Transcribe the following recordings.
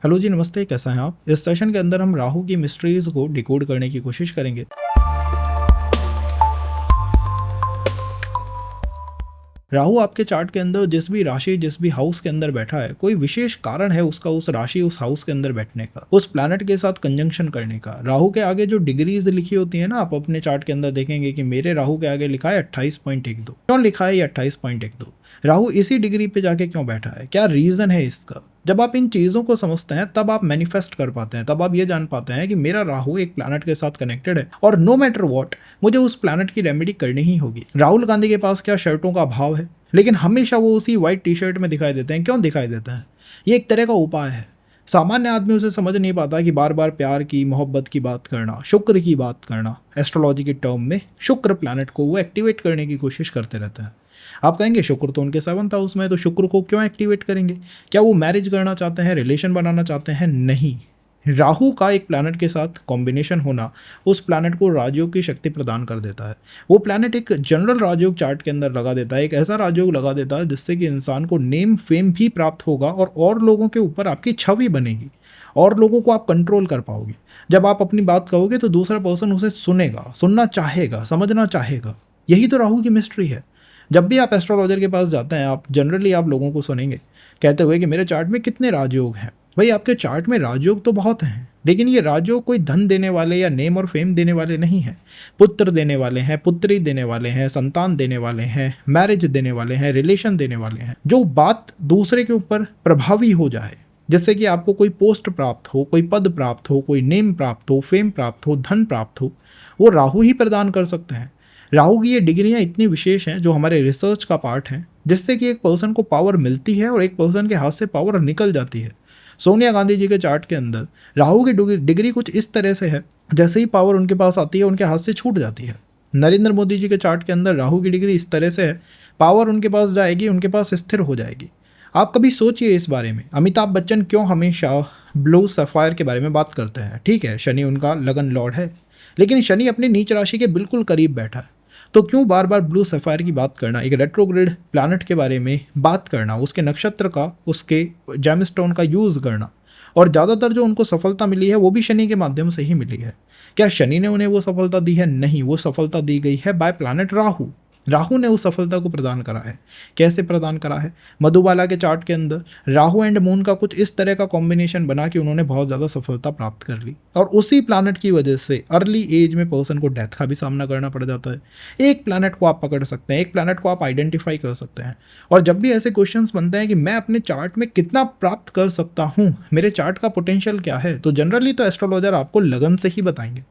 Hello जी, नमस्ते। कैसा हैं आप? इस सेशन के अंदर हम राहु की मिस्ट्रीज को डिकोड करने की कोशिश करेंगे। राहु आपके चार्ट के अंदर जिस भी राशि, जिस भी हाउस के अंदर बैठा है, कोई विशेष कारण है उसका उस राशि, उस हाउस के अंदर बैठने का, उस प्लैनेट के साथ कंजंक्शन करने का। राहु के आगे जो डिग्रीज लिखी होती है ना, आप अपने चार्ट के अंदर देखेंगे कि मेरे राहु के आगे लिखा है 28.12। क्यों लिखा है ये 28.12? राहु इसी डिग्री पे जाके क्यों बैठा है? क्या रीजन है इसका? जब आप इन चीज़ों को समझते हैं तब आप मैनिफेस्ट कर पाते हैं, तब आप ये जान पाते हैं कि मेरा राहु एक प्लैनेट के साथ कनेक्टेड है और नो मैटर व्हाट मुझे उस प्लैनेट की रेमेडी करनी ही होगी। राहुल गांधी के पास क्या शर्टों का अभाव है, लेकिन हमेशा वो उसी व्हाइट टी शर्ट में दिखाई देते हैं। क्यों दिखाई देते हैं? ये एक तरह का उपाय है। सामान्य आदमी उसे समझ नहीं पाता कि बार बार प्यार की, मोहब्बत की बात करना, शुक्र की बात करना, एस्ट्रोलॉजी के टर्म में शुक्र प्लैनेट को वो एक्टिवेट करने की कोशिश करते रहते हैं। आप कहेंगे शुक्र तो उनके 7th हाउस में है, तो शुक्र को क्यों एक्टिवेट करेंगे? क्या वो मैरिज करना चाहते हैं, रिलेशन बनाना चाहते हैं? नहीं। राहु का एक प्लैनेट के साथ कॉम्बिनेशन होना उस प्लैनेट को राजयोग की शक्ति प्रदान कर देता है। वो प्लैनेट एक जनरल राजयोग चार्ट के अंदर लगा देता है, एक ऐसा राजयोग लगा देता है जिससे कि इंसान को नेम फेम भी प्राप्त होगा और लोगों के ऊपर आपकी छवि बनेगी और लोगों को आप कंट्रोल कर पाओगे। जब आप अपनी बात कहोगे तो दूसरा पर्सन उसे सुनेगा, सुनना चाहेगा, समझना चाहेगा। यही तो राहु की मिस्ट्री है। जब भी आप एस्ट्रोलॉजर के पास जाते हैं, आप जनरली आप लोगों को सुनेंगे कहते हुए कि मेरे चार्ट में कितने राजयोग हैं। भाई, आपके चार्ट में राजयोग तो बहुत हैं, लेकिन ये राजयोग कोई धन देने वाले या नेम और फेम देने वाले नहीं हैं। पुत्र देने वाले हैं, पुत्री देने वाले हैं, संतान देने वाले हैं, मैरिज देने वाले हैं, रिलेशन देने वाले हैं। जो बात दूसरे के ऊपर प्रभावी हो जाए, जिससे कि आपको कोई पोस्ट प्राप्त हो, कोई पद प्राप्त हो, कोई नेम प्राप्त हो, फेम प्राप्त हो, धन प्राप्त हो, वो राहु ही प्रदान कर सकते हैं। राहु की ये डिग्रियाँ इतनी विशेष हैं जो हमारे रिसर्च का पार्ट हैं, जिससे कि एक पर्सन को पावर मिलती है और एक पर्सन के हाथ से पावर निकल जाती है। सोनिया गांधी जी के चार्ट के अंदर राहु की डिग्री कुछ इस तरह से है, जैसे ही पावर उनके पास आती है उनके हाथ से छूट जाती है। नरेंद्र मोदी जी के चार्ट के अंदर राहु की डिग्री इस तरह से है, पावर उनके पास जाएगी, उनके पास स्थिर हो जाएगी। आप कभी सोचिए इस बारे में। अमिताभ बच्चन क्यों हमेशा ब्लू सफ़ायर के बारे में बात करते हैं? ठीक है, शनि उनका लगन लॉर्ड है, लेकिन शनि अपनी नीच राशि के बिल्कुल करीब बैठा है, तो क्यों बार बार ब्लू सफ़ायर की बात करना, एक रेट्रोग्रेड प्लैनेट के बारे में बात करना, उसके नक्षत्र का, उसके जेमस्टोन का यूज़ करना। और ज़्यादातर जो उनको सफलता मिली है वो भी शनि के माध्यम से ही मिली है। क्या शनि ने उन्हें वो सफलता दी है? नहीं, वो सफलता दी गई है बाय प्लैनेट राहु। राहु ने उस सफलता को प्रदान करा है। कैसे प्रदान करा है? मधुबाला के चार्ट के अंदर राहु एंड मून का कुछ इस तरह का कॉम्बिनेशन बना कि उन्होंने बहुत ज़्यादा सफलता प्राप्त कर ली, और उसी प्लैनेट की वजह से अर्ली एज में पर्सन को डेथ का भी सामना करना पड़ जाता है। एक प्लैनेट को आप पकड़ सकते हैं, एक प्लैनेट को आप आइडेंटिफाई कर सकते हैं। और जब भी ऐसे क्वेश्चंस बनते हैं कि मैं अपने चार्ट में कितना प्राप्त कर सकता हूँ, मेरे चार्ट का पोटेंशियल क्या है, तो जनरली तो एस्ट्रोलॉजर आपको लगन से ही बताएंगे,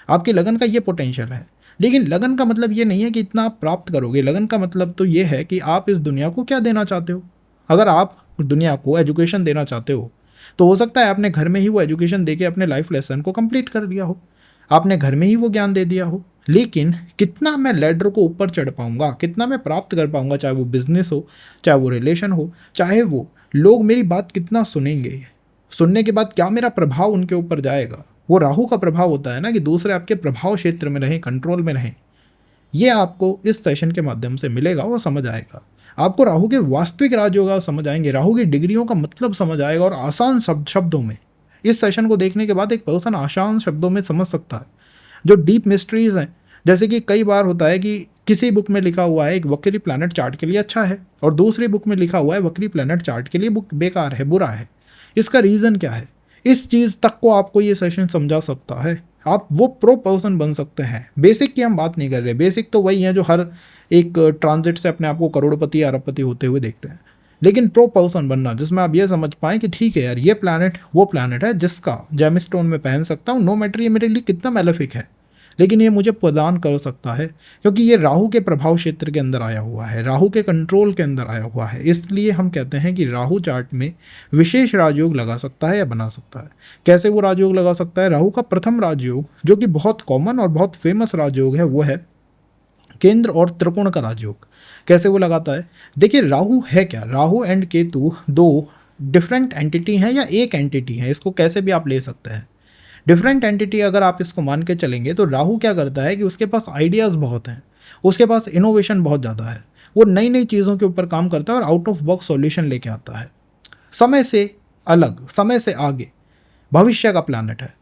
आपकी लगन का ये पोटेंशियल है। लेकिन लगन का मतलब ये नहीं है कि इतना आप प्राप्त करोगे। लगन का मतलब तो ये है कि आप इस दुनिया को क्या देना चाहते हो। अगर आप दुनिया को एजुकेशन देना चाहते हो, तो हो सकता है आपने घर में ही वो एजुकेशन देके अपने लाइफ लेसन को कंप्लीट कर लिया हो, आपने घर में ही वो ज्ञान दे दिया हो। लेकिन कितना मैं लैडर को ऊपर चढ़ पाऊंगा, कितना मैं प्राप्त कर पाऊंगा, चाहे वो बिजनेस हो, चाहे वो रिलेशन हो, चाहे वो लोग मेरी बात कितना सुनेंगे, सुनने के बाद क्या मेरा प्रभाव उनके ऊपर जाएगा, वो राहु का प्रभाव होता है ना कि दूसरे आपके प्रभाव क्षेत्र में रहें, कंट्रोल में रहें। ये आपको इस सेशन के माध्यम से मिलेगा, वो समझ आएगा। आपको राहु के वास्तविक राजयोग समझ आएंगे, राहु की डिग्रियों का मतलब समझ आएगा, और आसान शब्दों में। इस सेशन को देखने के बाद एक पर्सन आसान शब्दों में समझ सकता है जो डीप मिस्ट्रीज हैं। जैसे कि कई बार होता है कि किसी बुक में लिखा हुआ है एक वक्री प्लैनेट चार्ट के लिए अच्छा है, और दूसरी बुक में लिखा हुआ है वक्री प्लैनेट चार्ट के लिए बुक बेकार है, बुरा है। इसका रीज़न क्या है? इस चीज़ तक को आपको ये सेशन समझा सकता है। आप वो प्रो पर्सन बन सकते हैं। बेसिक की हम बात नहीं कर रहे, बेसिक तो वही है जो हर एक ट्रांजिट से अपने आप को करोड़पति अरबपति होते हुए देखते हैं। लेकिन प्रो पर्सन बनना जिसमें आप ये समझ पाएँ कि ठीक है यार, ये प्लैनेट वो प्लैनेट है जिसका जेमस्टोन में पहन सकता हूँ, नो मैटर ये मेरे लिए कितना मैलेफिक है, लेकिन ये मुझे प्रदान कर सकता है, क्योंकि ये राहु के प्रभाव क्षेत्र के अंदर आया हुआ है, राहु के कंट्रोल के अंदर आया हुआ है। इसलिए हम कहते हैं कि राहु चार्ट में विशेष राजयोग लगा सकता है या बना सकता है। कैसे वो राजयोग लगा सकता है? राहु का प्रथम राजयोग, जो कि बहुत कॉमन और बहुत फेमस राजयोग है, वो है केंद्र और त्रिकोण का राजयोग। कैसे वो लगाता है? देखिए, राहु है क्या? राहु एंड केतु दो डिफरेंट एंटिटी हैं या एक एंटिटी है, इसको कैसे भी आप ले सकते हैं। डिफरेंट एंटिटी अगर आप इसको मान के चलेंगे तो राहु क्या करता है कि उसके पास आइडियाज़ बहुत हैं, उसके पास इनोवेशन बहुत ज़्यादा है, वो नई नई चीज़ों के ऊपर काम करता है और आउट ऑफ बॉक्स सॉल्यूशन लेके आता है। समय से अलग, समय से आगे, भविष्य का प्लैनेट है,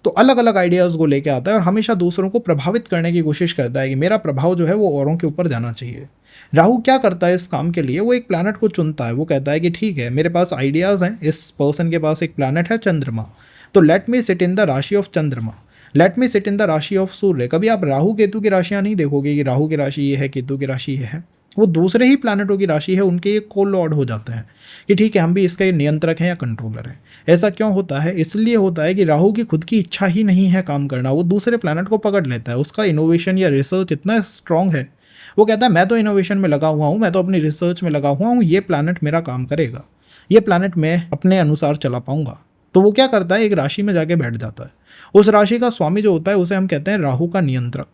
तो अलग अलग आइडियाज़ को लेके आता है और हमेशा दूसरों को प्रभावित करने की कोशिश करता है कि मेरा प्रभाव जो है वो औरों के ऊपर जाना चाहिए। राहु क्या करता है इस काम के लिए, वो एक प्लैनेट को चुनता है। वो कहता है कि ठीक है, मेरे पास आइडियाज़ हैं, इस पर्सन के पास एक प्लैनेट है चंद्रमा, तो let me sit in the राशि ऑफ चंद्रमा, let me sit in the राशि ऑफ सूर्य। कभी आप राहु केतु की राशियाँ नहीं देखोगे कि राहु की राशि ये है, केतु की राशि ये है, वो दूसरे ही प्लैनेटों की राशि है, उनके ये को लॉर्ड हो जाते हैं कि ठीक है हम भी इसके नियंत्रक हैं या कंट्रोलर हैं। ऐसा क्यों होता है? इसलिए होता है कि राहु की खुद की इच्छा ही नहीं है काम करना, वो दूसरे प्लैनेट को पकड़ लेता है। उसका इनोवेशन या रिसर्च इतना स्ट्रांग है, वो कहता है मैं तो इनोवेशन में लगा हुआ हूँ, मैं तो अपनी रिसर्च में लगा हुआ हूँ, ये प्लैनेट मेरा काम करेगा, ये प्लैनेट मैं अपने अनुसार चला पाऊंगा। तो वो क्या करता है, एक राशि में जाके बैठ जाता है। उस राशि का स्वामी जो होता है उसे हम कहते हैं राहु का नियंत्रक।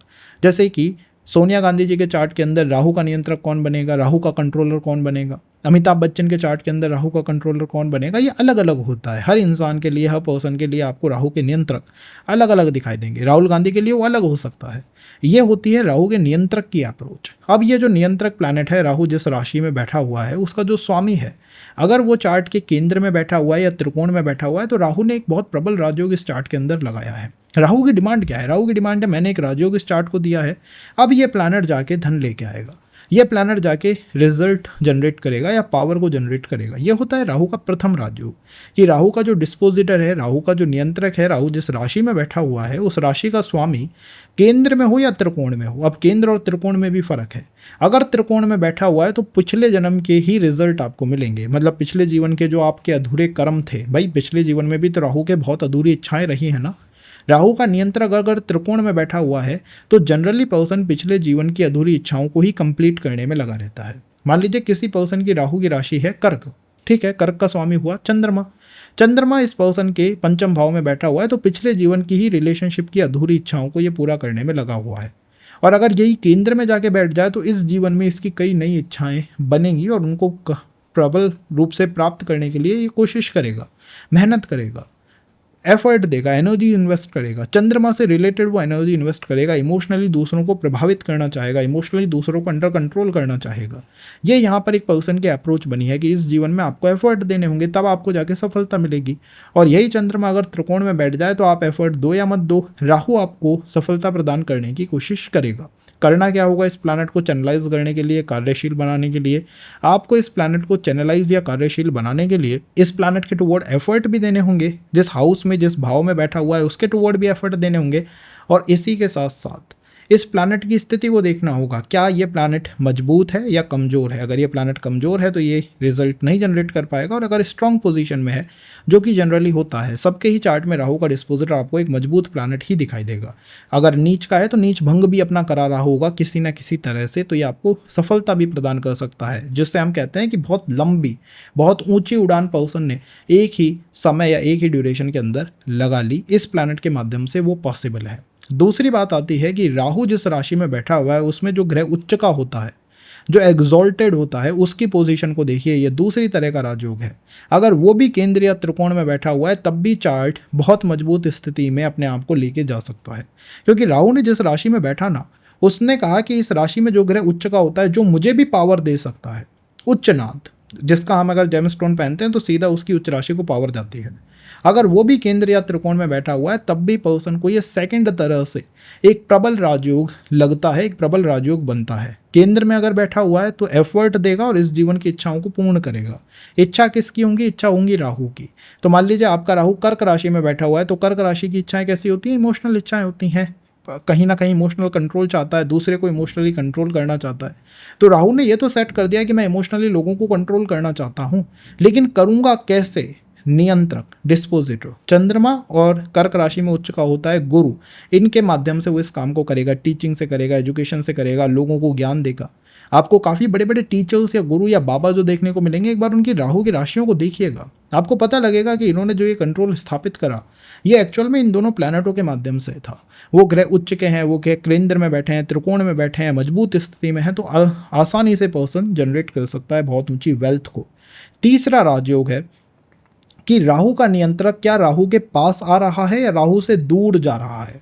जैसे कि सोनिया गांधी जी के चार्ट के अंदर राहु का नियंत्रक कौन बनेगा, राहु का कंट्रोलर कौन बनेगा, अमिताभ बच्चन के चार्ट के अंदर राहु का कंट्रोलर कौन बनेगा, ये अलग अलग होता है। हर इंसान के लिए, हर पर्सन के लिए आपको राहु के नियंत्रक अलग अलग दिखाई देंगे। राहुल गांधी के लिए वो अलग हो सकता है। ये होती है राहु के नियंत्रक की अप्रोच। अब ये जो नियंत्रक प्लैनेट है, राहु जिस राशि में बैठा हुआ है, उसका जो स्वामी है, अगर वो चार्ट के केंद्र में बैठा हुआ है या त्रिकोण में बैठा हुआ है, तो राहु ने एक बहुत प्रबल राजयोग इस चार्ट के अंदर लगाया है। राहु की डिमांड क्या है? राहु की डिमांड है मैंने एक राजयोग इस चार्ट को दिया है, अब ये प्लैनेट जाके धन लेके आएगा, ये प्लैनेट जाके रिजल्ट जनरेट करेगा या पावर को जनरेट करेगा। ये होता है राहु का प्रथम राजयोग, कि राहु का जो डिस्पोजिटर है, राहु का जो नियंत्रक है, राहु जिस राशि में बैठा हुआ है, उस राशि का स्वामी केंद्र में हो या त्रिकोण में हो। अब केंद्र और त्रिकोण में भी फर्क है। अगर त्रिकोण में बैठा हुआ है तो पिछले जन्म के ही रिजल्ट आपको मिलेंगे, मतलब पिछले जीवन के जो आपके अधूरे कर्म थे, भाई पिछले जीवन में भी तो राहु के बहुत अधूरी इच्छाएं रही हैं ना। राहु का नियंत्रक अगर त्रिकोण में बैठा हुआ है तो जनरली पर्सन पिछले जीवन की अधूरी इच्छाओं को ही कंप्लीट करने में लगा रहता है। मान लीजिए किसी पर्सन की राहु की राशि है कर्क, ठीक है, कर्क का स्वामी हुआ चंद्रमा। चंद्रमा इस पर्सन के पंचम भाव में बैठा हुआ है, तो पिछले जीवन की ही रिलेशनशिप की अधूरी इच्छाओं को ये पूरा करने में लगा हुआ है। और अगर यही केंद्र में जाके बैठ जाए तो इस जीवन में इसकी कई नई इच्छाएं बनेंगी और उनको प्रबल रूप से प्राप्त करने के लिए ये कोशिश करेगा, मेहनत करेगा, एफर्ट देगा, एनर्जी इन्वेस्ट करेगा। चंद्रमा से रिलेटेड वो एनर्जी इन्वेस्ट करेगा, इमोशनली दूसरों को प्रभावित करना चाहेगा, इमोशनली दूसरों को अंडर कंट्रोल करना चाहेगा। ये यहाँ पर एक पर्सन की अप्रोच बनी है कि इस जीवन में आपको एफर्ट देने होंगे, तब आपको जाके सफलता मिलेगी। और यही चंद्रमा अगर त्रिकोण में बैठ जाए तो आप एफर्ट दो या मत दो, राहु आपको सफलता प्रदान करने की कोशिश करेगा। करना क्या होगा, इस प्लैनेट को चैनलाइज करने के लिए, कार्यशील बनाने के लिए, आपको इस प्लैनेट को चैनलाइज या कार्यशील बनाने के लिए इस प्लैनेट के टुवर्ड एफर्ट भी देने होंगे। जिस हाउस में, जिस भाव में बैठा हुआ है उसके टुवर्ड भी एफर्ट देने होंगे। और इसी के साथ साथ इस प्लैनेट की स्थिति को देखना होगा, क्या ये प्लैनेट मजबूत है या कमज़ोर है। अगर ये प्लैनेट कमज़ोर है तो ये रिजल्ट नहीं जनरेट कर पाएगा, और अगर स्ट्रॉन्ग पोजीशन में है, जो कि जनरली होता है, सबके ही चार्ट में राहु का डिस्पोजिटर आपको एक मजबूत प्लैनेट ही दिखाई देगा। अगर नीच का है तो नीच भंग भी अपना करा रहा होगा किसी न किसी तरह से, तो ये आपको सफलता भी प्रदान कर सकता है, जिससे हम कहते हैं कि बहुत लंबी, बहुत ऊंची उड़ान पर्सन ने एक ही समय या एक ही ड्यूरेशन के अंदर लगा ली। इस प्लैनेट के माध्यम से वो पॉसिबल है। दूसरी बात आती है कि राहु जिस राशि में बैठा हुआ है उसमें जो ग्रह उच्च का होता है, जो एग्जॉल्टेड होता है, उसकी पोजीशन को देखिए, ये दूसरी तरह का राजयोग है। अगर वो भी केंद्र या त्रिकोण में बैठा हुआ है तब भी चार्ट बहुत मजबूत स्थिति में अपने आप को लेके जा सकता है, क्योंकि राहु ने जिस राशि में बैठा ना, उसने कहा कि इस राशि में जो ग्रह उच्च का होता है, जो मुझे भी पावर दे सकता है, उच्चनाथ, जिसका हम अगर जेमस्टोन पहनते हैं तो सीधा उसकी उच्च राशि को पावर जाती है, अगर वो भी केंद्र या त्रिकोण में बैठा हुआ है तब भी पर्सन को ये सेकंड तरह से एक प्रबल राजयोग लगता है, एक प्रबल राजयोग बनता है। केंद्र में अगर बैठा हुआ है तो एफर्ट देगा और इस जीवन की इच्छाओं को पूर्ण करेगा। इच्छा किसकी होंगी? इच्छा होंगी राहु की। तो मान लीजिए आपका राहु कर्क राशि में बैठा हुआ है, तो कर्क राशि की इच्छाएं कैसी होती हैं? इमोशनल इच्छाएं होती हैं, कहीं ना कहीं इमोशनल कंट्रोल चाहता है, दूसरे को इमोशनली कंट्रोल करना चाहता है। तो राहु ने ये तो सेट कर दिया कि मैं इमोशनली लोगों को कंट्रोल करना चाहता हूँ, लेकिन करूँगा कैसे? नियंत्रक, डिस्पोजिटर, चंद्रमा और कर्क राशि में उच्च का होता है गुरु, इनके माध्यम से वो इस काम को करेगा। टीचिंग से करेगा, एजुकेशन से करेगा, लोगों को ज्ञान देगा। आपको काफ़ी बड़े बड़े टीचर्स या गुरु या बाबा जो देखने को मिलेंगे, एक बार उनकी राहु की राशियों को देखिएगा, आपको पता लगेगा कि इन्होंने जो ये कंट्रोल स्थापित करा, ये एक्चुअल में इन दोनों प्लैनेटों के माध्यम से था। वो ग्रह उच्च के हैं, वो ग्रह केंद्र में बैठे हैं, त्रिकोण में बैठे हैं, मजबूत स्थिति में है, तो आसानी से पर्सन जनरेट कर सकता है बहुत ऊंची वेल्थ को। तीसरा राजयोग है कि राहु का नियंत्रक क्या राहु के पास आ रहा है या राहु से दूर जा रहा है।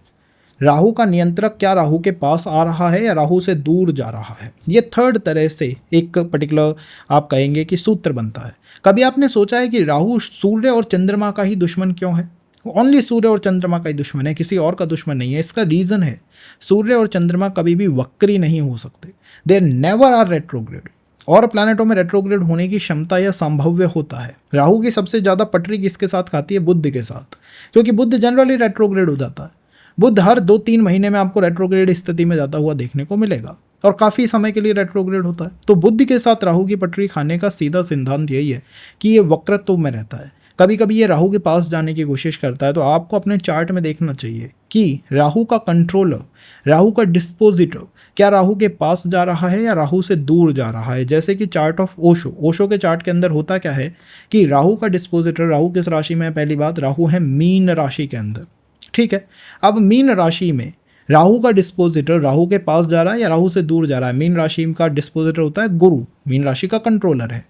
राहु का नियंत्रक क्या राहु के पास आ रहा है या राहु से दूर जा रहा है। ये थर्ड तरह से एक पर्टिकुलर आप कहेंगे कि सूत्र बनता है। कभी आपने सोचा है कि राहु सूर्य और चंद्रमा का ही दुश्मन क्यों है? ओनली सूर्य और चंद्रमा का ही दुश्मन है, किसी और का दुश्मन नहीं है। इसका रीज़न है सूर्य और चंद्रमा कभी भी वक्री नहीं हो सकते, दे नेवर आर रेट्रोग्रेड। और प्लैनेटों में रेट्रोग्रेड होने की क्षमता या संभव्य होता है। राहु की सबसे ज़्यादा पटरी किसके साथ खाती है? बुध के साथ, क्योंकि बुध जनरली रेट्रोग्रेड हो जाता है। बुध हर 2-3 महीने में आपको रेट्रोग्रेड स्थिति में जाता हुआ देखने को मिलेगा और काफ़ी समय के लिए रेट्रोग्रेड होता है। तो बुध के साथ राहु की पटरी खाने का सीधा सिद्धांत यही है कि ये वक्रत्व में रहता है। कभी कभी ये राहु के पास जाने की कोशिश करता है, तो आपको अपने चार्ट में देखना चाहिए कि राहु का कंट्रोलर, राहु का डिस्पोजिटर क्या राहु के पास जा रहा है या राहु से दूर जा रहा है। जैसे कि चार्ट ऑफ ओशो के चार्ट के अंदर होता क्या है कि राहु का डिस्पोजिटर, राहु किस राशि में है? पहली बात, राहु है मीन राशि के अंदर, ठीक है। अब मीन राशि में राहु का डिस्पोजिटर राहु के पास जा रहा है या राहु से दूर जा रहा है? मीन राशि का डिस्पोजिटर होता है गुरु, मीन राशि का कंट्रोलर है।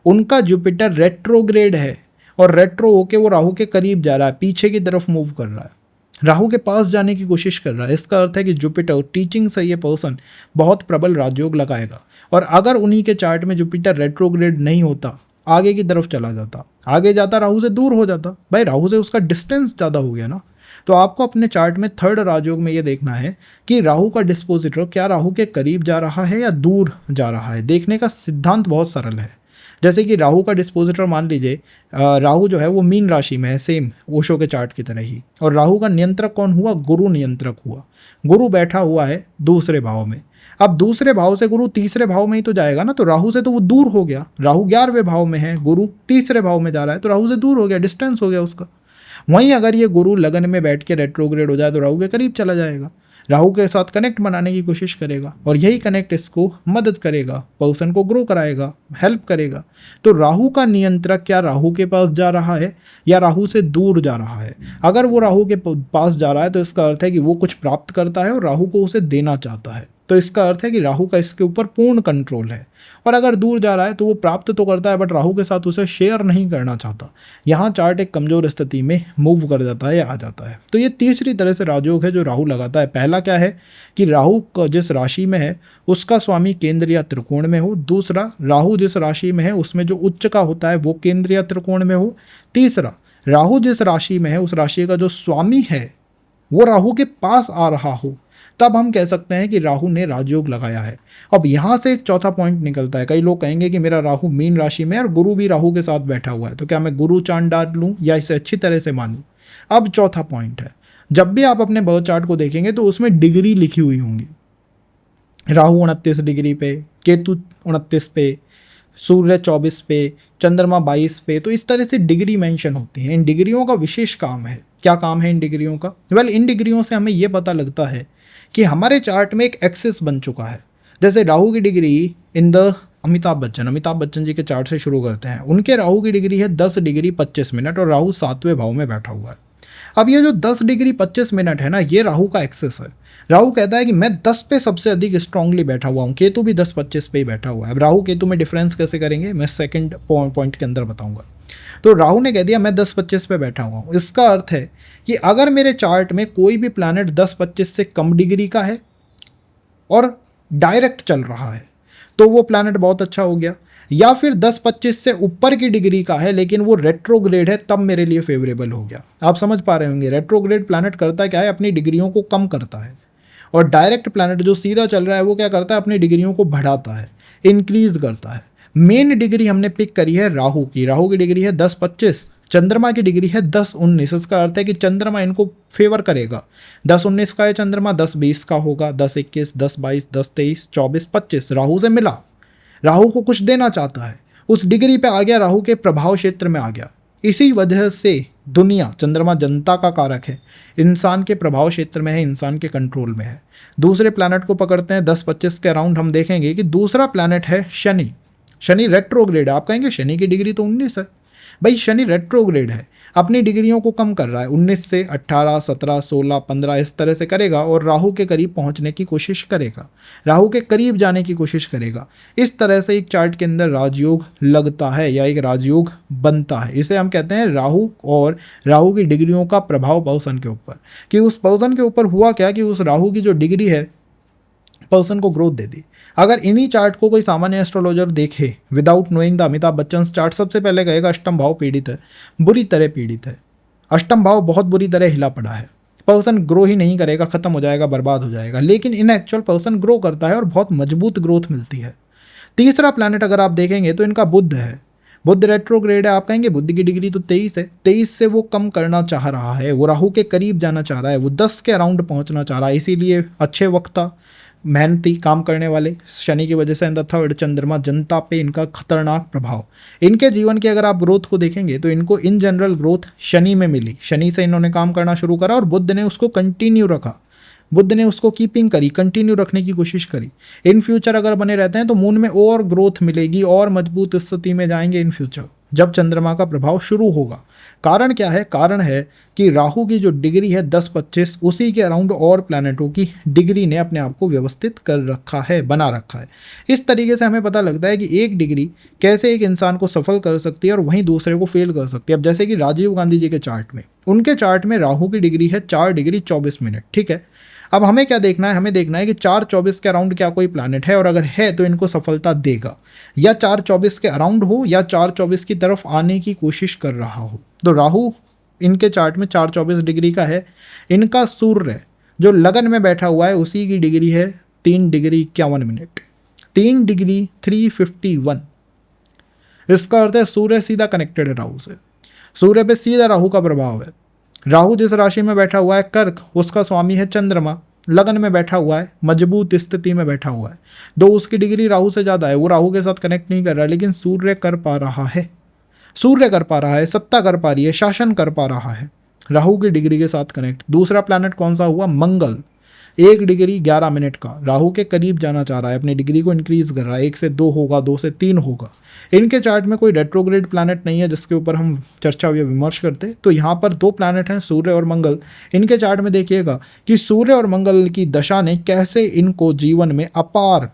उनका जुपिटर रेट्रोग्रेड है और रेट्रो होके वो राहु के करीब जा रहा है, पीछे की तरफ मूव कर रहा है, राहु के पास जाने की कोशिश कर रहा है। इसका अर्थ है कि जुपिटर टीचिंग से ये पर्सन बहुत प्रबल राजयोग लगाएगा। और अगर उन्हीं के चार्ट में जुपिटर रेट्रोग्रेड नहीं होता, आगे की तरफ चला जाता, आगे जाता, राहु से दूर हो जाता, भाई राहु से उसका डिस्टेंस ज़्यादा हो गया ना। तो आपको अपने चार्ट में थर्ड राजयोग में ये देखना है कि राहु का डिस्पोजिटर क्या राहु के करीब जा रहा है या दूर जा रहा है। देखने का सिद्धांत बहुत सरल है। जैसे कि राहु का डिस्पोजिटर मान लीजिए, राहु जो है वो मीन राशि में है, सेम ओशो के चार्ट की तरह ही, और राहु का नियंत्रक कौन हुआ? गुरु नियंत्रक हुआ। गुरु बैठा हुआ है दूसरे भाव में। अब दूसरे भाव से गुरु तीसरे भाव में ही तो जाएगा ना, तो राहु से तो वो दूर हो गया। राहु 11वें भाव में है, गुरु तीसरे भाव में जा रहा है, तो राहु से दूर हो गया, डिस्टेंस हो गया उसका। वहीं अगर ये गुरु लगन में बैठ के रेट्रोग्रेड हो जाए तो राहु के करीब चला जाएगा, राहु के साथ कनेक्ट बनाने की कोशिश करेगा, और यही कनेक्ट इसको मदद करेगा, पर्सन को ग्रो कराएगा, हेल्प करेगा। तो राहु का नियंत्रक क्या राहु के पास जा रहा है या राहु से दूर जा रहा है? अगर वो राहु के पास जा रहा है तो इसका अर्थ है कि वो कुछ प्राप्त करता है और राहु को उसे देना चाहता है। तो इसका अर्थ है कि राहु का इसके ऊपर पूर्ण कंट्रोल है। और अगर दूर जा रहा है तो वो प्राप्त तो करता है, बट राहु के साथ उसे शेयर नहीं करना चाहता। यहाँ चार्ट एक कमजोर स्थिति में मूव कर जाता है या आ जाता है। तो ये तीसरी तरह से राजयोग है जो राहु लगाता है। पहला क्या है कि राहु जिस राशि में है उसका स्वामी केंद्र या त्रिकोण में हो। दूसरा, राहु जिस राशि में है उसमें जो उच्च का होता है वो केंद्र या त्रिकोण में हो। तीसरा, राहु जिस राशि में है उस राशि का जो स्वामी है वो राहु के पास आ रहा हो, तब हम कह सकते हैं कि राहु ने राजयोग लगाया है। अब यहाँ से एक चौथा पॉइंट निकलता है। कई लोग कहेंगे कि मेरा राहु मीन राशि में और गुरु भी राहु के साथ बैठा हुआ है, तो क्या मैं गुरु चांद डाल लूँ या इसे अच्छी तरह से मानूँ? अब चौथा पॉइंट है, जब भी आप अपने बर्थ चार्ट को देखेंगे तो उसमें डिग्री लिखी हुई होंगी। राहु 29 डिग्री पे, केतु 29 पे, सूर्य 24 पे, चंद्रमा 22 पे, तो इस तरह से डिग्री मेंशन होती है। इन डिग्रियों का विशेष काम है। क्या काम है इन डिग्रियों का? इन डिग्रियों से हमें ये पता लगता है कि हमारे चार्ट में एक एक्सिस बन चुका है। जैसे राहु की degree in the Amitabh Bachchan ji के चार्ट से शुरू करते हैं। उनके राहु की डिग्री है 10 डिग्री 25 मिनट और राहु 7वें भाव में बैठा हुआ है। अब ये जो 10 डिग्री 25 मिनट है ना, ये राहु का एक्सेस है। राहु कहता है कि मैं 10 पे सबसे अधिक स्ट्रांगली बैठा हुआ हूँ। केतु भी 10-25 पे ही बैठा हुआ है। अब राहु केतु में डिफरेंस कैसे करेंगे मैं सेकंड पॉइंट के अंदर बताऊंगा। तो राहु ने कह दिया मैं 10-25 पे बैठा हुआ हूँ। इसका अर्थ है कि अगर मेरे चार्ट में कोई भी प्लैनेट 10-25 से कम डिग्री का है और डायरेक्ट चल रहा है तो वो प्लैनेट बहुत अच्छा हो गया, या फिर 10-25 से ऊपर की डिग्री का है लेकिन वो रेट्रोग्रेड है, तब मेरे लिए फेवरेबल हो गया। आप समझ पा रहे होंगे रेट्रोग्रेड प्लैनेट करता क्या है? अपनी डिग्रियों को कम करता है। और डायरेक्ट प्लैनेट जो सीधा चल रहा है वो क्या करता है? अपनी डिग्रियों को बढ़ाता है, इंक्रीज करता है। मेन डिग्री हमने पिक करी है राहु की। राहु की डिग्री है 10-25, चंद्रमा की डिग्री है 10-19। इसका अर्थ है कि चंद्रमा इनको फेवर करेगा। 10-19 का है चंद्रमा, 10-20 का होगा, 10-21, 10-22, 10-23, 24-25 राहु से मिला। राहु को कुछ देना चाहता है, उस डिग्री पे आ गया, राहु के प्रभाव क्षेत्र में आ गया। इसी वजह से दुनिया, चंद्रमा जनता का कारक है, इंसान के प्रभाव क्षेत्र में है, इंसान के कंट्रोल में है। दूसरे प्लैनेट को पकड़ते हैं 10-25 के अराउंड, हम देखेंगे कि दूसरा प्लैनेट है शनि। शनि रेट्रोग्रेड है। आप कहेंगे शनि की डिग्री तो 19 है। भाई शनि रेट्रोग्रेड है। अपनी डिग्रियों को कम कर रहा है, 19 से 18, 17, 16, 15 इस तरह से करेगा और राहु के करीब पहुंचने की कोशिश करेगा, राहु के करीब जाने की कोशिश करेगा। इस तरह से एक चार्ट के अंदर राजयोग लगता है या एक राजयोग बनता है। इसे हम कहते हैं राहु और राहु की डिग्रियों का प्रभाव पर्सन के ऊपर, कि उस पर्सन के ऊपर हुआ क्या कि उस राहु की जो डिग्री है पर्सन को ग्रोथ दे दी। अगर इन्हीं चार्ट को कोई सामान्य एस्ट्रोलॉजर देखे without knowing the Amitabh Bachchan chart, सबसे पहले कहेगा अष्टम भाव पीड़ित है, बुरी तरह पीड़ित है, अष्टम भाव बहुत बुरी तरह हिला पड़ा है, पर्सन ग्रो ही नहीं करेगा, खत्म हो जाएगा, बर्बाद हो जाएगा। लेकिन इन एक्चुअल पर्सन ग्रो करता है और बहुत मजबूत ग्रोथ मिलती है। तीसरा प्लैनेट अगर आप देखेंगे तो इनका बुध है, बुध रेट्रोग्रेड है। आप कहेंगे बुध की डिग्री तो 23 है, 23 से वो कम करना चाह रहा है, वो राहु के करीब जाना चाह रहा है, वो 10 के अराउंड पहुंचना चाह रहा है। इसीलिए अच्छे वक्ता, मेहनती, काम करने वाले, शनि की वजह से थर्ड चंद्रमा, जनता पे इनका खतरनाक प्रभाव। इनके जीवन की अगर आप ग्रोथ को देखेंगे तो इनको इन जनरल ग्रोथ शनि में मिली, शनि से इन्होंने काम करना शुरू करा और बुध ने उसको कंटिन्यू रखा, बुध ने उसको कीपिंग करी, कंटिन्यू रखने की कोशिश करी। इन फ्यूचर अगर बने रहते हैं तो मून में और ग्रोथ मिलेगी और मजबूत स्थिति में जाएंगे इन फ्यूचर जब चंद्रमा का प्रभाव शुरू होगा। कारण क्या है? कारण है कि राहु की जो डिग्री है 10-25, उसी के अराउंड और प्लैनेटों की डिग्री ने अपने आप को व्यवस्थित कर रखा है, बना रखा है। इस तरीके से हमें पता लगता है कि एक डिग्री कैसे एक इंसान को सफल कर सकती है और वहीं दूसरे को फेल कर सकती है। अब जैसे कि राजीव गांधी जी के चार्ट में, उनके चार्ट में राहु की डिग्री है 4 डिग्री 24 मिनट, ठीक है। अब हमें क्या देखना है? हमें देखना है कि 4-24 के अराउंड क्या कोई प्लैनेट है, और अगर है तो इनको सफलता देगा, या 4-24 के अराउंड हो या 4-24 की तरफ आने की कोशिश कर रहा हो। तो राहु इनके चार्ट में 4-24 डिग्री का है। इनका सूर्य जो लगन में बैठा हुआ है उसी की डिग्री है 3 डिग्री 51 मिनट, 3 डिग्री 351। इसका अर्थ है सूर्य सीधा कनेक्टेड है राहु से, सूर्य पे सीधा राहु का प्रभाव है। राहु जिस राशि में बैठा हुआ है कर्क, उसका स्वामी है चंद्रमा, लगन में बैठा हुआ है, मजबूत स्थिति में बैठा हुआ है। दो उसकी डिग्री राहु से ज़्यादा है, वो राहु के साथ कनेक्ट नहीं कर रहा, लेकिन सूर्य कर पा रहा है, सूर्य कर पा रहा है, सत्ता कर पा रही है, शासन कर पा रहा है राहु की डिग्री के साथ कनेक्ट। दूसरा प्लैनेट कौन सा हुआ? मंगल, 1 डिग्री 11 मिनट का, राहु के करीब जाना चाह रहा है, अपनी डिग्री को इंक्रीज कर रहा है, 1 से 2 होगा, 2 से 3 होगा। इनके चार्ट में कोई रेट्रोग्रेड प्लैनेट नहीं है जिसके ऊपर हम चर्चा या विमर्श करते। तो यहाँ पर 2 प्लैनेट हैं, सूर्य और मंगल। इनके चार्ट में देखिएगा कि सूर्य और मंगल की दशा ने कैसे इनको जीवन में अपार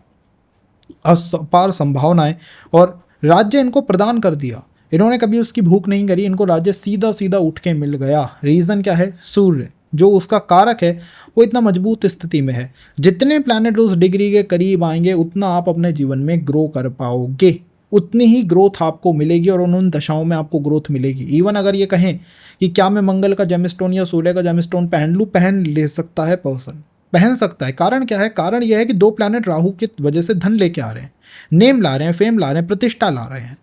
संभावनाएं और राज्य इनको प्रदान कर दिया। इन्होंने कभी उसकी भूख नहीं करी, इनको राज्य सीधा सीधा उठ के मिल गया। रीज़न क्या है? सूर्य जो उसका कारक है वो इतना मजबूत स्थिति में है। जितने प्लैनेट उस डिग्री के करीब आएंगे उतना आप अपने जीवन में ग्रो कर पाओगे, उतनी ही ग्रोथ आपको मिलेगी और उन दशाओं में आपको ग्रोथ मिलेगी। इवन अगर ये कहें कि क्या मैं मंगल का जेमस्टोन या सूर्य का जेमस्टोन पहन लूँ, पहन ले सकता है पर्सन, पहन सकता है। कारण क्या है? कारण यह है कि 2 प्लैनेट राहु की वजह से धन लेके आ रहे हैं, नेम ला रहे हैं, फेम ला रहे हैं, प्रतिष्ठा ला रहे हैं।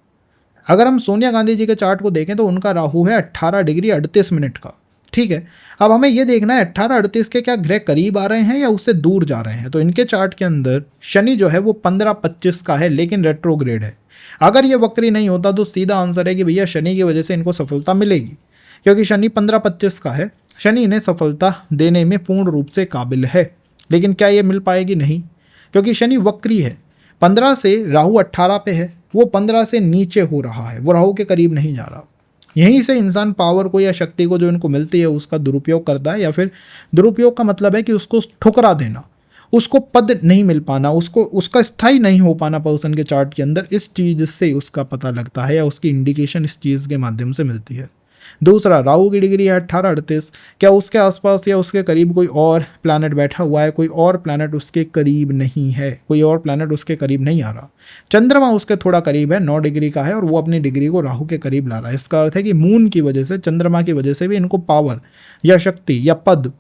अगर हम सोनिया गांधी जी के चार्ट को देखें तो उनका राहु है 18 डिग्री 38 मिनट का, ठीक है। अब हमें यह देखना है 18-38 के क्या ग्रह करीब आ रहे हैं या उससे दूर जा रहे हैं। तो इनके चार्ट के अंदर शनि जो है वो 15-25 का है, लेकिन रेट्रोग्रेड है। अगर ये वक्री नहीं होता तो सीधा आंसर है कि भैया शनि की वजह से इनको सफलता मिलेगी, क्योंकि शनि 15-25 का है, शनि इन्हें सफलता देने में पूर्ण रूप से काबिल है। लेकिन क्या ये मिल पाएगी? नहीं, क्योंकि शनि वक्री है। 15 से राहु 18 पे है, वो 15 से नीचे हो रहा है, वो राहु के करीब नहीं जा रहा। यहीं से इंसान पावर को या शक्ति को जो इनको मिलती है उसका दुरुपयोग करता है, या फिर दुरुपयोग का मतलब है कि उसको ठुकरा देना, उसको पद नहीं मिल पाना, उसको उसका स्थायी नहीं हो पाना पर्सन के चार्ट के अंदर। इस चीज़ से उसका पता लगता है या उसकी इंडिकेशन इस चीज़ के माध्यम से मिलती है। दूसरा, राहु की डिग्री है 18-38, क्या उसके आसपास या उसके करीब कोई और प्लैनेट बैठा हुआ है? कोई और प्लैनेट उसके करीब नहीं है, कोई और प्लैनेट उसके करीब नहीं आ रहा। चंद्रमा उसके थोड़ा करीब है, 9 डिग्री का है, और वो अपनी डिग्री को राहु के करीब ला रहा है। इसका अर्थ है कि मून की वजह से, चंद्रमा की वजह से भी इनको पावर या शक्ति या पद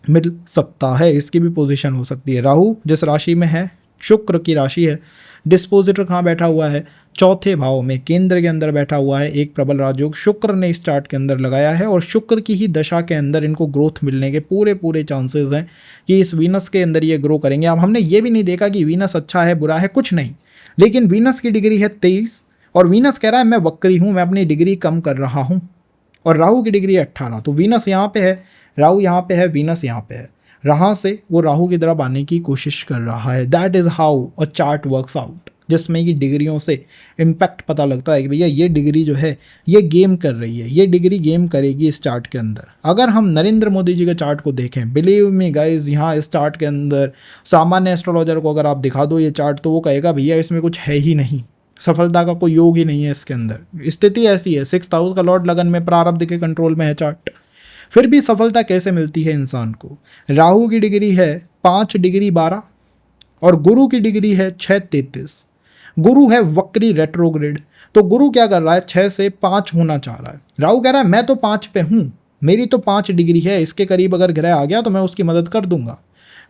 मिल सकता है, इसकी भी पोजीशन हो सकती है। राहु जिस राशि में है, शुक्र की राशि है, डिस्पोजिटर कहाँ बैठा हुआ है? चौथे भाव में, केंद्र के अंदर बैठा हुआ है। एक प्रबल राजयोग शुक्र ने इस चार्ट के अंदर लगाया है, और शुक्र की ही दशा के अंदर इनको ग्रोथ मिलने के पूरे चांसेस हैं कि इस वीनस के अंदर ये ग्रो करेंगे। अब हमने ये भी नहीं देखा कि वीनस अच्छा है बुरा है, कुछ नहीं, लेकिन वीनस की डिग्री है 23 और वीनस कह रहा है मैं वक्री हूँ, मैं अपनी डिग्री कम कर रहा हूँ, और राहु की डिग्री है 18। तो वीनस यहाँ पे है, राहु यहाँ पे है, वीनस यहाँ पे है, यहाँ से वो राहु की तरफ आने की कोशिश कर रहा है। That is how a chart works out. जिसमें कि डिग्रियों से इम्पैक्ट पता लगता है कि भैया ये डिग्री जो है ये गेम कर रही है, ये डिग्री गेम करेगी इस चार्ट के अंदर। अगर हम नरेंद्र मोदी जी के चार्ट को देखें, बिलीव मी गाइज, यहाँ इस चार्ट के अंदर सामान्य एस्ट्रोलॉजर को अगर आप दिखा दो ये चार्ट तो वो कहेगा भैया इसमें कुछ है ही नहीं, सफलता का कोई योग ही नहीं है इसके अंदर। स्थिति ऐसी है, 6th हाउस का लॉर्ड लगन में प्रारब्ध के कंट्रोल में है चार्ट, फिर भी सफलता कैसे मिलती है इंसान को। राहु की डिग्री है 5 डिग्री 12 और गुरु की डिग्री है 6 33। गुरु है वक्री रेट्रोग्रेड, तो गुरु क्या कर रहा है 6 से 5 होना चाह रहा है। राहु कह रहा है मैं तो 5 पे हूँ, मेरी तो 5 डिग्री है, इसके करीब अगर ग्रह आ गया तो मैं उसकी मदद कर दूंगा।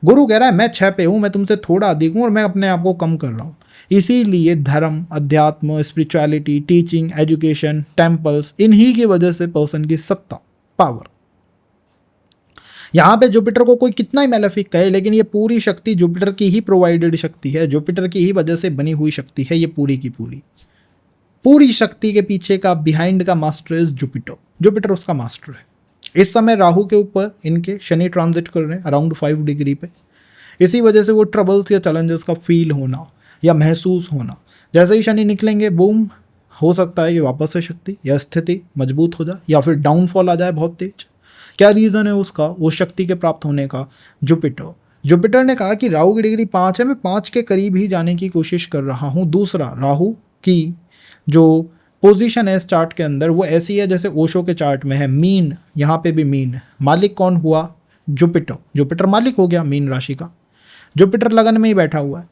गुरु कह रहा है मैं 6 पे हूँ, मैं तुमसे थोड़ा अधिक हूँ और मैं अपने आप को कम कर रहा हूँ। इसीलिए धर्म, अध्यात्म, स्पिरिचुअलिटी, टीचिंग, एजुकेशन, टेम्पल्स, इन्हीं की वजह से पर्सन की सत्ता, पावर। यहाँ पे जुपिटर को कोई कितना ही मैलेफिक कहे, लेकिन ये पूरी शक्ति जुपिटर की ही प्रोवाइडेड शक्ति है, जुपिटर की ही वजह से बनी हुई शक्ति है ये पूरी की पूरी। पूरी शक्ति के पीछे का, बिहाइंड का मास्टर इज जुपिटर, जुपिटर उसका मास्टर है। इस समय राहु के ऊपर इनके शनि ट्रांजिट कर रहे हैं अराउंड 5 डिग्री पे। इसी वजह से वो ट्रबल्स या चैलेंजेस का फील होना या महसूस होना, जैसे ही शनि निकलेंगे बूम, हो सकता है कि वापस से शक्ति या स्थिति मजबूत हो जाए या फिर डाउनफॉल आ जाए बहुत तेज। क्या रीज़न है उसका, उस शक्ति के प्राप्त होने का? जुपिटर ने कहा कि राहु की डिग्री 5 है, मैं 5 के करीब ही जाने की कोशिश कर रहा हूँ। दूसरा, राहु की जो पोजीशन है इस चार्ट के अंदर वो ऐसी है जैसे ओशो के चार्ट में है, मीन। यहाँ पे भी मीन, मालिक कौन हुआ? जुपिटर। जुपिटर मालिक हो गया मीन राशि का। जुपिटर लगन में ही बैठा हुआ है,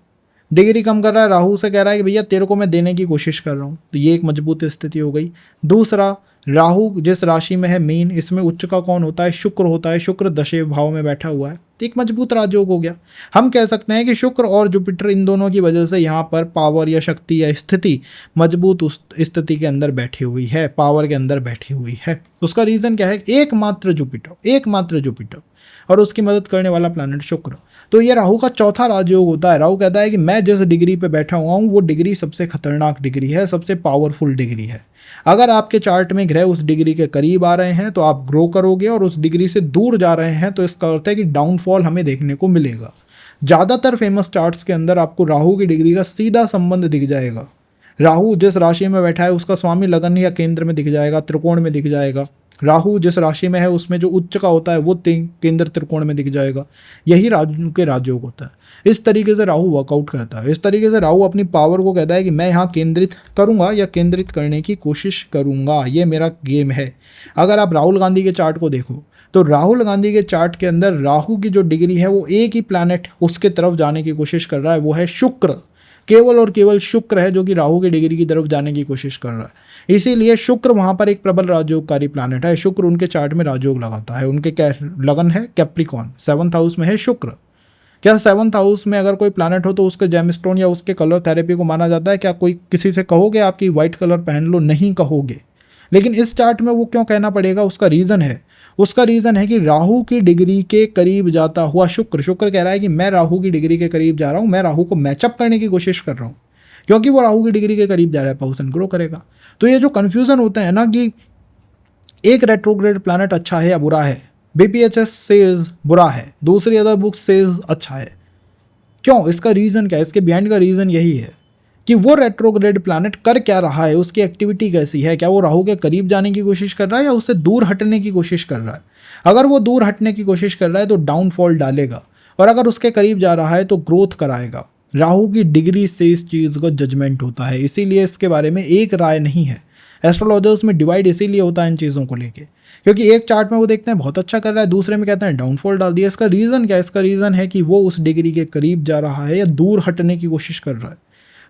डिग्री कम कर रहा है, राहु से कह रहा है कि भैया तेरे को मैं देने की कोशिश कर रहा हूँ, तो ये एक मजबूत स्थिति हो गई। दूसरा, राहु जिस राशि में है मीन, इसमें उच्च का कौन होता है? शुक्र होता है। शुक्र 10वें भाव में बैठा हुआ है, तो एक मजबूत राजयोग हो गया। हम कह सकते हैं कि शुक्र और जुपिटर इन दोनों की वजह से यहाँ पर पावर या शक्ति या स्थिति मजबूत उस स्थिति के अंदर बैठी हुई है, पावर के अंदर बैठी हुई है। उसका रीज़न क्या है? एकमात्र जुपिटर और उसकी मदद करने वाला प्लैनेट शुक्र। तो ये राहु का चौथा राजयोग होता है। राहु कहता है कि मैं जिस डिग्री पे बैठा हुआ हूँ वो डिग्री सबसे खतरनाक डिग्री है, सबसे पावरफुल डिग्री है। अगर आपके चार्ट में ग्रह उस डिग्री के करीब आ रहे हैं तो आप ग्रो करोगे, और उस डिग्री से दूर जा रहे हैं तो इसका अर्थ है कि डाउनफॉल हमें देखने को मिलेगा। ज़्यादातर फेमस चार्ट्स के अंदर आपको राहु की डिग्री का सीधा संबंध दिख जाएगा। राहु जिस राशि में बैठा है उसका स्वामी लगन या केंद्र में दिख जाएगा, त्रिकोण में दिख जाएगा। राहु जिस राशि में है उसमें जो उच्च का होता है वो केंद्र त्रिकोण में दिख जाएगा। यही राजू के राजयोग होता है। इस तरीके से राहु वर्कआउट करता है। इस तरीके से राहु अपनी पावर को कहता है कि मैं यहाँ केंद्रित करूँगा या केंद्रित करने की कोशिश करूँगा, ये मेरा गेम है। अगर आप राहुल गांधी के चार्ट को देखो तो राहुल गांधी के चार्ट के अंदर राहु की जो डिग्री है वो एक ही प्लैनेट उसके तरफ जाने की कोशिश कर रहा है, वो है शुक्र। केवल और केवल शुक्र है जो कि राहु की डिग्री की तरफ जाने की कोशिश कर रहा है। इसीलिए शुक्र वहाँ पर एक प्रबल राजयोगकारी प्लैनेट है। शुक्र उनके चार्ट में राजयोग लगाता है। उनके लगन है कैप्रिकॉर्न, 7th हाउस में है शुक्र। क्या 7th हाउस में अगर कोई प्लैनेट हो तो उसके जेमस्टोन या उसके कलर थेरेपी को माना जाता है? क्या कोई किसी से कहोगे आपकी वाइट कलर पहन लो? नहीं कहोगे। लेकिन इस चार्ट में वो क्यों कहना पड़ेगा? उसका रीज़न है कि राहु की डिग्री के करीब जाता हुआ शुक्र कह रहा है कि मैं राहु की डिग्री के करीब जा रहा हूँ, मैं राहु को मैचअप करने की कोशिश कर रहा हूँ। क्योंकि वो राहु की डिग्री के करीब जा रहा है, पर्सन ग्रो करेगा। तो ये जो कन्फ्यूज़न होता है ना कि एक रेट्रोग्रेड प्लैनेट अच्छा है या बुरा है, BPHS सेज बुरा है, दूसरी अदर बुक सेज अच्छा है। क्यों? इसका रीज़न क्या है? इसके बिहाइंड का रीज़न यही है कि वो रेट्रोग्रेड प्लैनेट कर क्या रहा है, उसकी एक्टिविटी कैसी है। क्या वो राहु के करीब जाने की कोशिश कर रहा है या उससे दूर हटने की कोशिश कर रहा है? अगर वो दूर हटने की कोशिश कर रहा है तो डाउनफॉल डालेगा, और अगर उसके करीब जा रहा है तो ग्रोथ कराएगा। राहु की डिग्री से इस चीज़ का जजमेंट होता है, इसीलिए इसके बारे में एक राय नहीं है। एस्ट्रोलॉजर्स में डिवाइड इसीलिए होता है इन चीज़ों को लेके, क्योंकि एक चार्ट में वो देखते हैं बहुत अच्छा कर रहा है, दूसरे में कहते हैं डाउनफॉल डाल दिया। इसका रीज़न क्या है? इसका रीज़न है कि वो उस डिग्री के करीब जा रहा है या दूर हटने की कोशिश कर रहा है।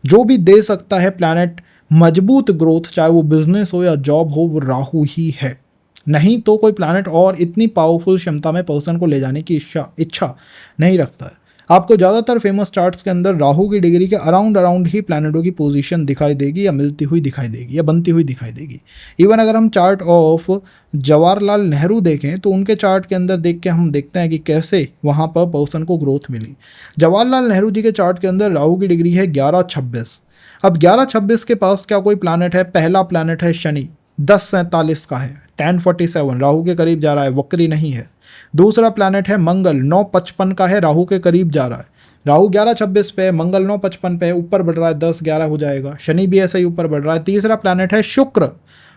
जो भी दे सकता है प्लैनेट मजबूत ग्रोथ, चाहे वो बिजनेस हो या जॉब हो, वो राहु ही है। नहीं तो कोई प्लैनेट और इतनी पावरफुल क्षमता में पर्सन को ले जाने की इच्छा नहीं रखता है। आपको ज़्यादातर फेमस चार्ट्स के अंदर राहु की डिग्री के अराउंड ही प्लैनेटों की पोजीशन दिखाई देगी, या मिलती हुई दिखाई देगी, या बनती हुई दिखाई देगी। इवन अगर हम चार्ट ऑफ जवाहरलाल नेहरू देखें तो उनके चार्ट के अंदर देख के हम देखते हैं कि कैसे वहाँ पर पर्सन को ग्रोथ मिली। जवाहरलाल नेहरू जी के चार्ट के अंदर राहु की डिग्री है 11-26। अब 11-26 के पास क्या कोई प्लैनेट है? पहला प्लैनेट है शनि, 10-47 का है, 10-47, राहु के करीब जा रहा है, वक्री नहीं है। दूसरा प्लैनेट है मंगल, 9-55 का है, राहु के करीब जा रहा है। राहु 11:26 पे, मंगल 9:55 पे, ऊपर बढ़ रहा है 10:11 हो जाएगा। शनि भी ऐसे ही ऊपर बढ़ रहा है। तीसरा प्लैनेट है शुक्र,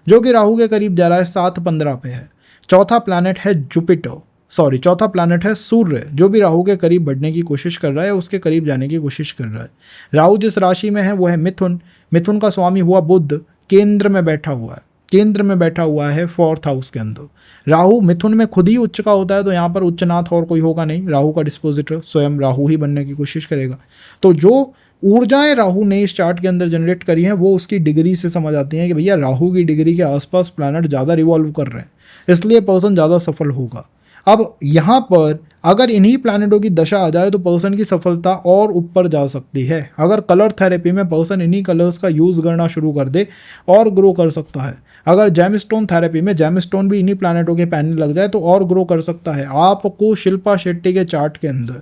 जो कि राहु के करीब जा रहा है, 7:15 पे है। चौथा प्लैनेट है जुपिटर, सॉरी चौथा प्लैनेट है सूर्य, जो भी राहु के करीब बढ़ने की कोशिश कर रहा है, उसके करीब जाने की कोशिश कर रहा है। राहु जिस राशि में है वो है मिथुन। मिथुन का स्वामी हुआ बुध, केंद्र में बैठा हुआ है, केंद्र में बैठा हुआ है 4th हाउस के अंदर। राहु मिथुन में खुद ही उच्च का होता है, तो यहाँ पर उच्चनाथ और कोई होगा नहीं। राहु का डिस्पोजिटर स्वयं राहु ही बनने की कोशिश करेगा। तो जो ऊर्जाएं राहु ने इस चार्ट के अंदर जनरेट करी हैं, वो उसकी डिग्री से समझ आती हैं कि भैया राहु की डिग्री के आसपास प्लैनेट ज़्यादा रिवॉल्व कर रहे हैं, इसलिए पर्सन ज़्यादा सफल होगा। अब यहाँ पर अगर इन्हीं प्लैनेटों की दशा आ जाए तो पर्सन की सफलता और ऊपर जा सकती है। अगर कलर थेरेपी में पर्सन इन्हीं कलर्स का यूज़ करना शुरू कर दे और ग्रो कर सकता है। अगर जेमस्टोन थेरेपी में जेमस्टोन भी इन्हीं प्लैनेटों के पहनने लग जाए तो और ग्रो कर सकता है। आपको शिल्पा शेट्टी के चार्ट के अंदर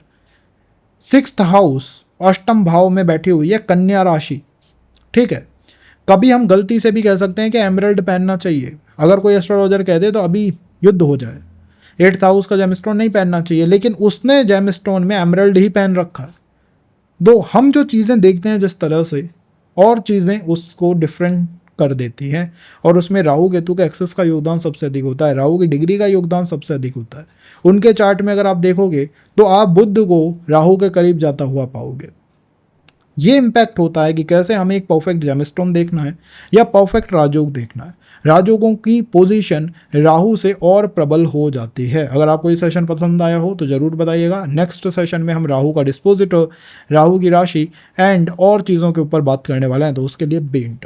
6th हाउस अष्टम भाव में बैठी हुई है कन्या राशि, ठीक है। कभी हम गलती से भी कह सकते हैं कि एमराल्ड पहनना चाहिए। अगर कोई एस्ट्रोलॉजर कह दे तो अभी युद्ध हो जाए। 8th हाउस का जेमस्टोन नहीं पहनना चाहिए, लेकिन उसने जेमस्टोन में एमराल्ड ही पहन रखा है। दो हम जो चीज़ें देखते हैं जिस तरह से, और चीज़ें उसको डिफरेंट कर देती हैं, और उसमें राहु केतु का एक्सेस का योगदान सबसे अधिक होता है। राहु की डिग्री का योगदान सबसे अधिक होता है। उनके चार्ट में अगर आप देखोगे तो आप बुध को राहु के करीब जाता हुआ पाओगे। ये इम्पैक्ट होता है कि कैसे हमें एक परफेक्ट जेमस्टोन देखना है या परफेक्ट राजयोग देखना है। राजयोगों की पोजीशन राहु से और प्रबल हो जाती है। अगर आपको ये सेशन पसंद आया हो तो ज़रूर बताइएगा। नेक्स्ट सेशन में हम राहु का डिस्पोजिटर, राहु की राशि एंड और चीज़ों के ऊपर बात करने वाले हैं, तो उसके लिए बी इन टच।